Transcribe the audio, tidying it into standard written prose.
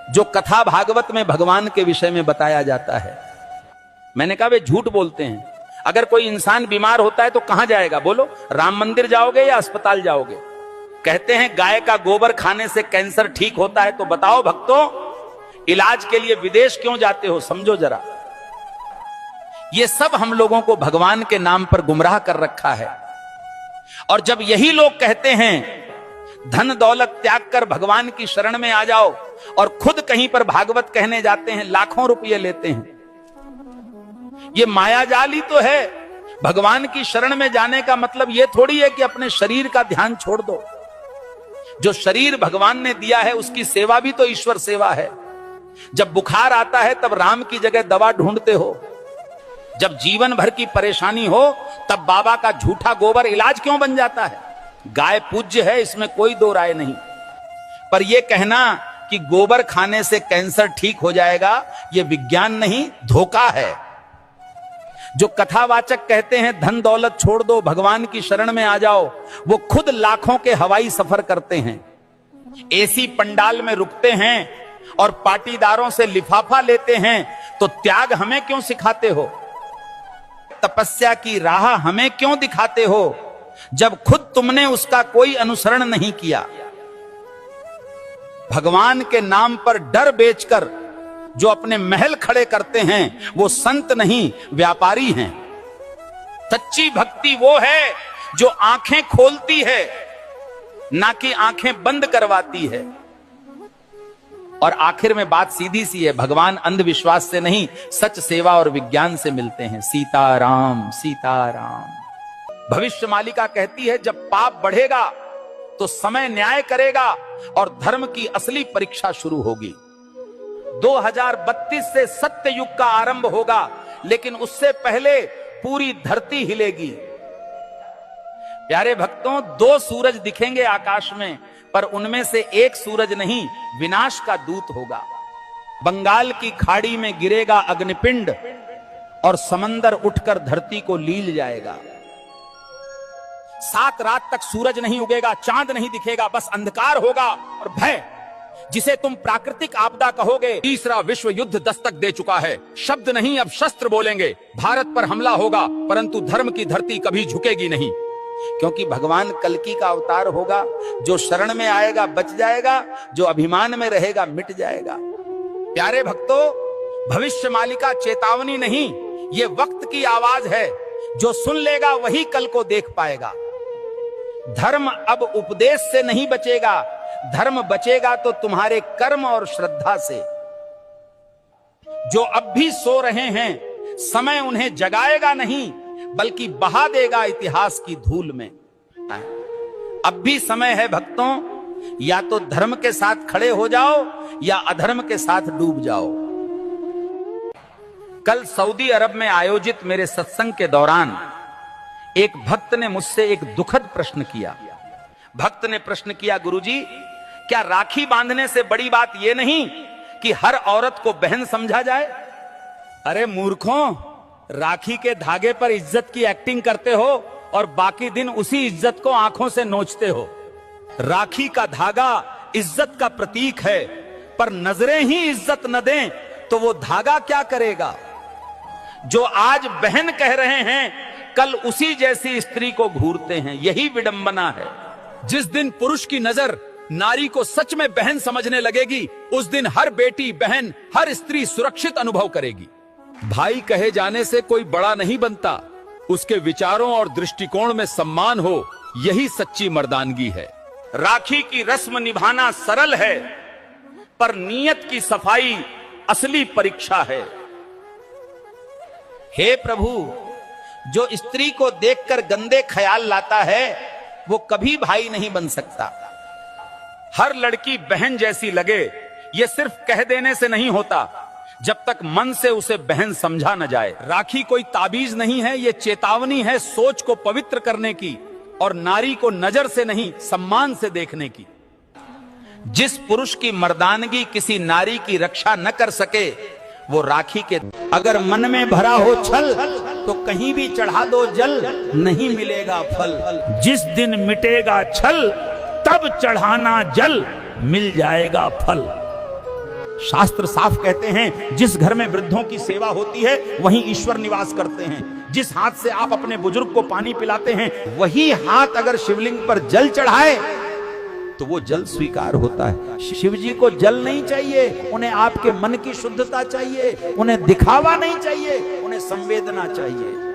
जो कथा भागवत में भगवान के विषय में बताया जाता है। मैंने कहा वे झूठ बोलते हैं। अगर कोई इंसान बीमार होता है तो कहां जाएगा बोलो? राम मंदिर जाओगे या अस्पताल जाओगे? कहते हैं गाय का गोबर खाने से कैंसर ठीक होता है, तो बताओ भक्तों, इलाज के लिए विदेश क्यों जाते हो? समझो जरा। ये सब हम लोगों को भगवान के नाम पर गुमराह कर रखा है। और जब यही लोग कहते हैं धन दौलत त्याग कर भगवान की शरण में आ जाओ, और खुद कहीं पर भागवत कहने जाते हैं, लाखों रुपये लेते हैं। ये मायाजाल ही तो है। भगवान की शरण में जाने का मतलब यह थोड़ी है कि अपने शरीर का ध्यान छोड़ दो। जो शरीर भगवान ने दिया है उसकी सेवा भी तो ईश्वर सेवा है। जब बुखार आता है तब राम की जगह दवा ढूंढते हो। जब जीवन भर की परेशानी हो तब बाबा का झूठा गोबर इलाज क्यों बन जाता है? गाय पूज्य है, इसमें कोई दो राय नहीं, पर यह कहना कि गोबर खाने से कैंसर ठीक हो जाएगा, यह विज्ञान नहीं, धोखा है। जो कथावाचक कहते हैं धन दौलत छोड़ दो, भगवान की शरण में आ जाओ, वो खुद लाखों के हवाई सफर करते हैं, एसी पंडाल में रुकते हैं और पाटीदारों से लिफाफा लेते हैं। तो त्याग हमें क्यों सिखाते हो? तपस्या की राह हमें क्यों दिखाते हो, जब खुद तुमने उसका कोई अनुसरण नहीं किया? भगवान के नाम पर डर बेचकर जो अपने महल खड़े करते हैं वो संत नहीं, व्यापारी हैं। सच्ची भक्ति वो है जो आंखें खोलती है, ना कि आंखें बंद करवाती है। और आखिर में बात सीधी सी है, भगवान अंधविश्वास से नहीं, सच सेवा और विज्ञान से मिलते हैं। सीताराम सीताराम। भविष्य मालिका कहती है जब पाप बढ़ेगा तो समय न्याय करेगा और धर्म की असली परीक्षा शुरू होगी। 2032 से सत्य युग का आरंभ होगा, लेकिन उससे पहले पूरी धरती हिलेगी। प्यारे भक्तों, 2 सूरज दिखेंगे आकाश में, पर उनमें से एक सूरज नहीं, विनाश का दूत होगा। बंगाल की खाड़ी में गिरेगा अग्निपिंड और समंदर उठकर धरती को लील जाएगा। 7 रात तक सूरज नहीं उगेगा, चांद नहीं दिखेगा, बस अंधकार होगा और भय, जिसे तुम प्राकृतिक आपदा कहोगे। तीसरा विश्व युद्ध दस्तक दे चुका है। शब्द नहीं अब शस्त्र बोलेंगे। भारत पर हमला होगा, परंतु धर्म की धरती कभी झुकेगी नहीं, क्योंकि भगवान कल्कि का अवतार होगा। जो शरण में आएगा बच जाएगा, जो अभिमान में रहेगा मिट जाएगा। प्यारे भक्तों, भविष्य मालिका चेतावनी नहीं, ये वक्त की आवाज है। जो सुन लेगा वही कल को देख पाएगा। धर्म अब उपदेश से नहीं बचेगा, धर्म बचेगा तो तुम्हारे कर्म और श्रद्धा से। जो अब भी सो रहे हैं, समय उन्हें जगाएगा नहीं, बल्कि बहा देगा इतिहास की धूल में। अब भी समय है भक्तों, या तो धर्म के साथ खड़े हो जाओ या अधर्म के साथ डूब जाओ। कल सऊदी अरब में आयोजित मेरे सत्संग के दौरान एक भक्त ने मुझसे एक दुखद प्रश्न किया। भक्त ने प्रश्न किया, गुरुजी, क्या राखी बांधने से बड़ी बात यह नहीं कि हर औरत को बहन समझा जाए? अरे मूर्खों, राखी के धागे पर इज्जत की एक्टिंग करते हो और बाकी दिन उसी इज्जत को आंखों से नोचते हो। राखी का धागा इज्जत का प्रतीक है, पर नजरें ही इज्जत न दें तो वो धागा क्या करेगा? जो आज बहन कह रहे हैं, कल उसी जैसी स्त्री को घूरते हैं। यही विडंबना है। जिस दिन पुरुष की नजर नारी को सच में बहन समझने लगेगी, उस दिन हर बेटी, बहन, हर स्त्री सुरक्षित अनुभव करेगी। भाई कहे जाने से कोई बड़ा नहीं बनता, उसके विचारों और दृष्टिकोण में सम्मान हो, यही सच्ची मर्दानगी है। राखी की रस्म निभाना सरल है, पर नीयत की सफाई असली परीक्षा है। हे प्रभु, जो स्त्री को देखकर गंदे ख्याल लाता है वो कभी भाई नहीं बन सकता। हर लड़की बहन जैसी लगे, ये सिर्फ कह देने से नहीं होता, जब तक मन से उसे बहन समझा न जाए। राखी कोई ताबीज नहीं है, ये चेतावनी है सोच को पवित्र करने की और नारी को नजर से नहीं सम्मान से देखने की। जिस पुरुष की मर्दानगी किसी नारी की रक्षा न कर सके, वो राखी के। अगर मन में भरा हो छल तो कहीं भी चढ़ा दो जल, नहीं मिलेगा फल। जिस दिन मिटेगा छल तब चढ़ाना जल, मिल जाएगा फल। शास्त्र साफ कहते हैं, जिस घर में वृद्धों की सेवा होती है वहीं ईश्वर निवास करते हैं। जिस हाथ से आप अपने बुजुर्ग को पानी पिलाते हैं, वही हाथ अगर शिवलिंग पर जल चढ़ाए तो वो जल स्वीकार होता है। शिव जी को जल नहीं चाहिए, उन्हें आपके मन की शुद्धता चाहिए, उन्हें दिखावा नहीं चाहिए, उन्हें संवेदना चाहिए।